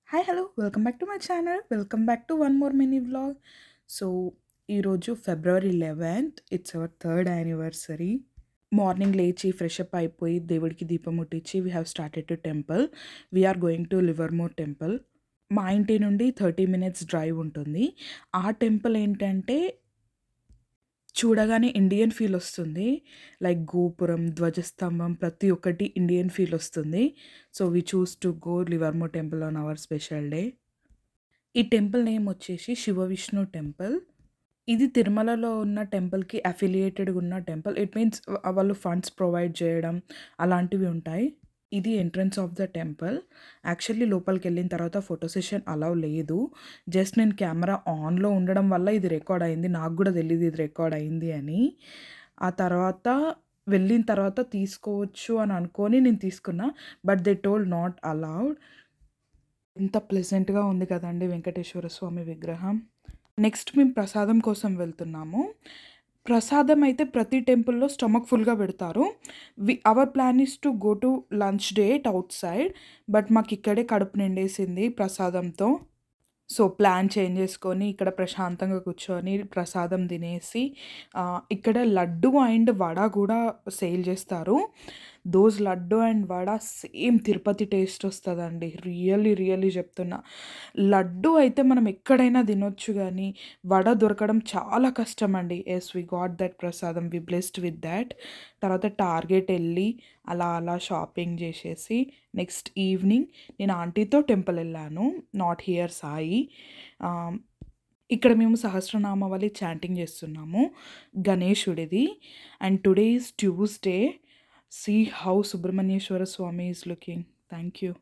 Hi hello welcome back to my channel welcome back to one more mini vlog. So ఈరోజు February 11th, it's our third anniversary. Morning లేచి fresh up అయిపోయి దేవుడికి దీపం ముట్టించి we have started to temple. We're going to Livermore temple. మా ఇంటి నుండి 30 minutes drive ఉంటుంది. ఆ టెంపుల్ ఏంటంటే చూడగానే ఇండియన్ ఫీల్ వస్తుంది. లైక్ గోపురం, ధ్వజస్తంభం ప్రతి ఒక్కటి ఇండియన్ ఫీల్ వస్తుంది. So we choose to go Livermore temple on hour special day. ఈ టెంపుల్ నేమ్ వచ్చేసి శివ విష్ణు టెంపుల్. ఇది తిరుమలలో ఉన్న టెంపుల్‌కి అఫిలియేటెడ్‌గా ఉన్న టెంపుల్. ఇట్ మీన్స్ వాళ్ళు ఫండ్స్ ప్రొవైడ్ చేయడం అలాంటివి ఉంటాయి. ఇది entrance of the temple. Actually లోపలికెళ్ళిన తర్వాత ఫోటో సెషన్ అలౌ లేదు. జస్ట్ నేను కెమెరా ఆన్‌లో ఉండడం వల్ల ఇది రికార్డ్ అయింది. నాకు గూడా తెలీదు ఇది రికార్డ్ అయింది అని. ఆ తర్వాత వెళ్ళిన తర్వాత తీసుకోవచ్చు అని అనుకోని నేను తీసుకున్నా. But they told not allowed. ఎంత ప్లెజెంట్‌గా ఉంది కదండీ వెంకటేశ్వర స్వామి విగ్రహం. నెక్స్ట్ మేము ప్రసాదం కోసం వెళ్తున్నాము. ప్రసాదం అయితే ప్రతి టెంపుల్‌లో స్టమక్ ఫుల్‌గా పెడతారు. Our plan is to go to lunch date outside. But మాకిక్కడే కడుపు నిండేసింది ప్రసాదంతో. సో, ప్లాన్ చేంజ్ చేసుకొని ఇక్కడ ప్రశాంతంగా కూర్చొని ప్రసాదం తినేసి ఇక్కడ లడ్డు అండ్ వడ గూడా సేల్ చేస్తారు. Laddu and vada same Tirupati taste వస్తదండి. రియల్లీ చెప్తున్నా. లడ్డు అయితే మనం ఎక్కడైనా తినొచ్చు గానీ, వడ దొరకడం చాలా కష్టమండి. Yes, we got that prasadam. We blessed with that. తర్వాత టార్గెట్ ఎళ్లి అలా షాపింగ్ చేసేసి నెక్స్ట్ ఈవినింగ్ నేను ఆంటీతో టెంపుల్ ఎళ్ళాను. Not here Sai. ఆహ్, ఇక్కడ మేము సహస్రనామావళి చాంటింగ్ చేస్తున్నాము. గణేశుడిది. And today is Tuesday. See how Subrahmanyeswara Swamy is looking. Thank you.